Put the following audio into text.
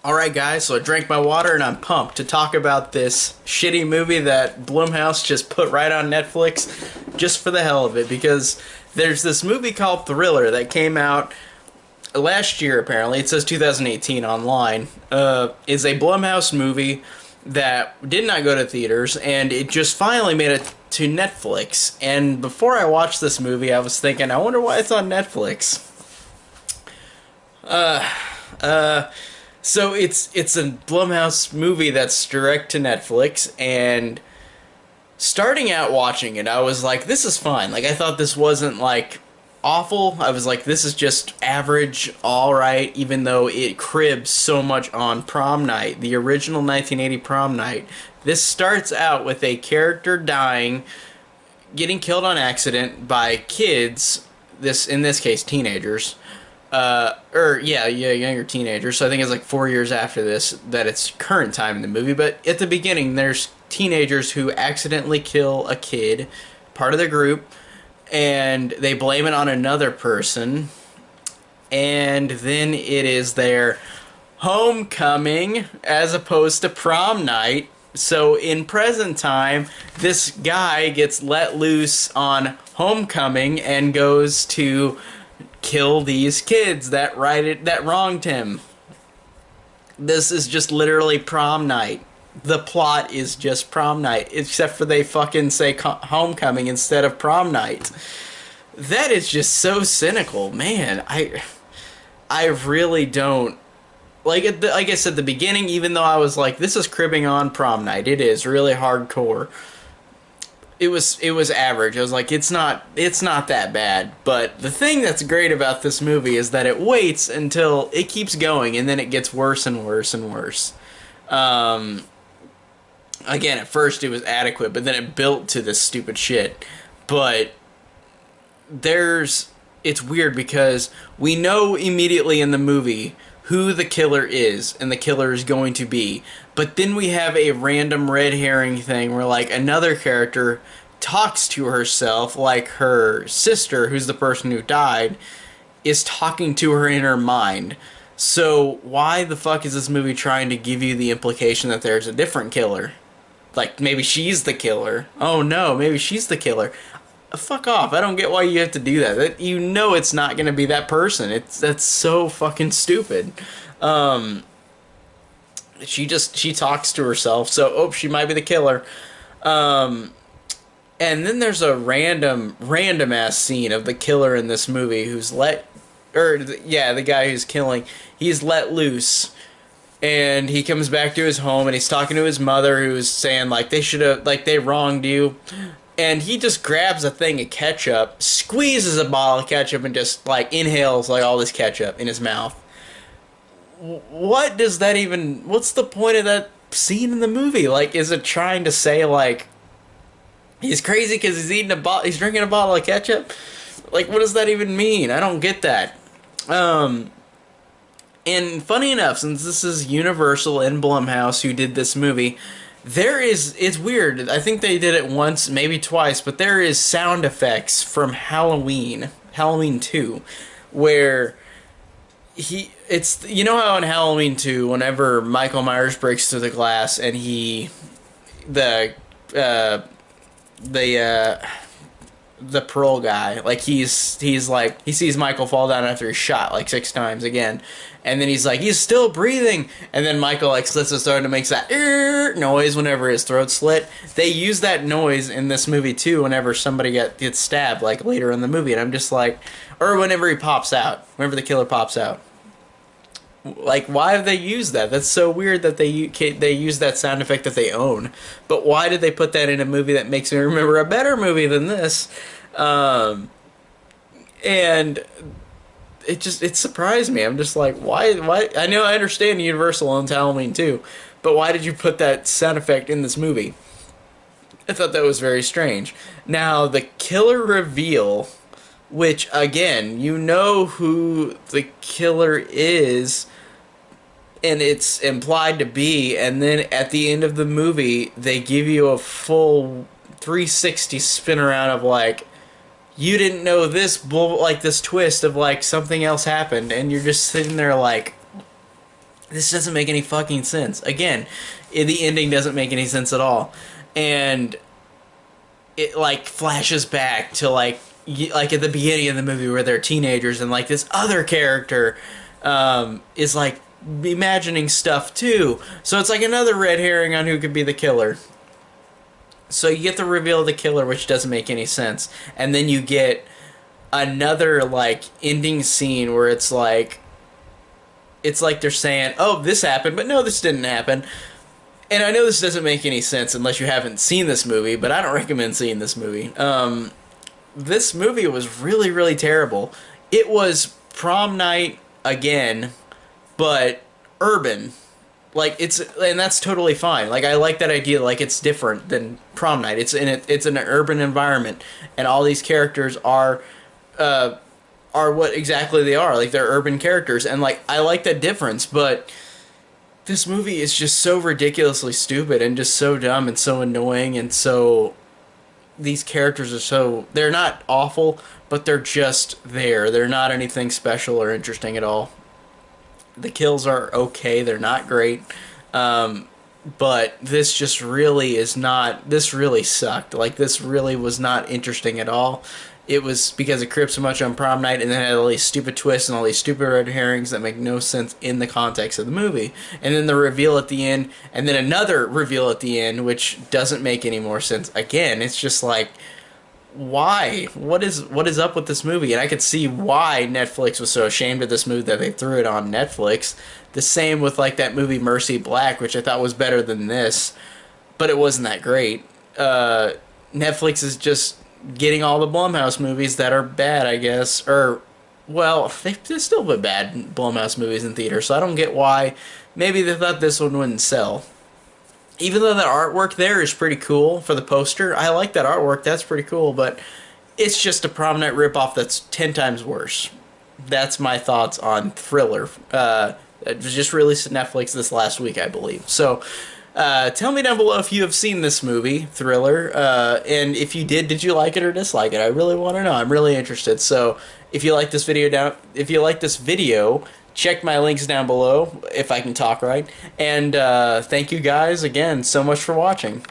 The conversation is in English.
Alright guys, so I drank my water and I'm pumped to talk about this shitty movie that Blumhouse just put right on Netflix just for the hell of it, because there's this movie called Thriller that came out last year apparently. It says 2018 online. It's a Blumhouse movie that did not go to theaters, and it just finally made it to Netflix. And before I watched this movie, I was thinking, I wonder why it's on Netflix. So it's a Blumhouse movie that's direct to Netflix, and starting out watching it, I was like, this is fine. Like, I thought this wasn't, like, awful. I was like, this is just average, alright, even though it cribs so much on Prom Night, the original 1980 Prom Night. This starts out with a character dying, getting killed on accident by kids, in this case, teenagers. Younger teenagers. So I think it's like 4 years after this that it's current time in the movie. But at the beginning, there's teenagers who accidentally kill a kid, part of the group, and they blame it on another person. And then it is their homecoming as opposed to prom night. So in present time, this guy gets let loose on homecoming and goes to kill these kids that wronged him. This is just literally prom night. The plot is just prom night, except for they fucking say homecoming instead of prom night. That is just so cynical, man. I really don't like it. I guess at the beginning, even though I was like, this is cribbing on prom night, it is really hardcore. It was average. I was like, it's not that bad. But the thing that's great about this movie is that it waits until it keeps going, and then it gets worse and worse and worse. Again, at first it was adequate, but then it built to this stupid shit. But it's weird because we know immediately in the movie who the killer is and the killer is going to be. But then we have a random red herring thing where, like, another character talks to herself, like her sister, who's the person who died, is talking to her in her mind. So why the fuck is this movie trying to give you the implication that there's a different killer? Like, maybe she's the killer. Oh no, maybe she's the killer. Fuck off. I don't get why you have to do that. You know it's not going to be that person. That's so fucking stupid. She talks to herself, so she might be the killer. And then there's a random ass scene of the killer in this movie the guy who's killing, he's let loose. And he comes back to his home and he's talking to his mother, who's saying, like, they wronged you. And he just grabs a thing of ketchup, squeezes a bottle of ketchup, and just, like, inhales, like, all this ketchup in his mouth. What does that even... What's the point of that scene in the movie? Like, is it trying to say, like, he's crazy because he's drinking a bottle of ketchup? Like, what does that even mean? I don't get that. And funny enough, since this is Universal and Blumhouse who did this movie... it's weird. I think they did it once, maybe twice, but there is sound effects from Halloween 2, where you know how in Halloween 2, whenever Michael Myers breaks through the glass and the parole guy, like, he's like, he sees Michael fall down after he's shot like 6 times again, and then he's like, he's still breathing, and then Michael, like, slits his throat and makes that noise whenever his throat's slit. They use that noise in this movie too whenever somebody gets stabbed, like, later in the movie, and I'm just like, or whenever the killer pops out. Like, why have they used that? That's so weird that they use that sound effect that they own. But why did they put that in a movie that makes me remember a better movie than this? And it surprised me. I'm just like, why? I know, I understand Universal owns Halloween too, but why did you put that sound effect in this movie? I thought that was very strange. Now, the killer reveal, which, again, you know who the killer is, and it's implied to be, and then at the end of the movie, they give you a full 360 spin around of, like, you didn't know this this twist of, like, something else happened, and you're just sitting there like, this doesn't make any fucking sense. Again, the ending doesn't make any sense at all. And it like flashes back to like at the beginning of the movie where they're teenagers and like this other character is like imagining stuff too. So it's like another red herring on who could be the killer. So you get the reveal of the killer, which doesn't make any sense. And then you get another like ending scene where it's like they're saying, "Oh, this happened, but no, this didn't happen." And I know this doesn't make any sense unless you haven't seen this movie, but I don't recommend seeing this movie. This movie was really, really terrible. It was prom night again, but urban. Like and that's totally fine. Like I like that idea. Like it's different than prom night. It's an urban environment, and all these characters are what exactly they are. Like they're urban characters, and like I like that difference. But this movie is just so ridiculously stupid and just so dumb and so annoying and so. These characters are so they're not awful, but they're just there. They're not anything special or interesting at all. The kills are okay. They're not great. But this just really is not. This really sucked. Like this really was not interesting at all. It was because it cribbed so much on prom night, and then had all these stupid twists and all these stupid red herrings that make no sense in the context of the movie. And then the reveal at the end, and then another reveal at the end, which doesn't make any more sense. Again, it's just like, why? What is up with this movie? And I could see why Netflix was so ashamed of this movie that they threw it on Netflix. The same with like that movie Mercy Black, which I thought was better than this, but it wasn't that great. Netflix is just getting all the Blumhouse movies that are bad, I guess. Or, well, they still put bad Blumhouse movies in theaters, so I don't get why. Maybe they thought this one wouldn't sell. Even though the artwork there is pretty cool for the poster, I like that artwork, that's pretty cool, but it's just a prom night ripoff that's 10 times worse. That's my thoughts on Thriller. It was just released on Netflix this last week, I believe. So, tell me down below if you have seen this movie, Thriller, and if you did you like it or dislike it? I really want to know. I'm really interested. So, if you like this video, check my links down below if I can talk right. And thank you guys again so much for watching.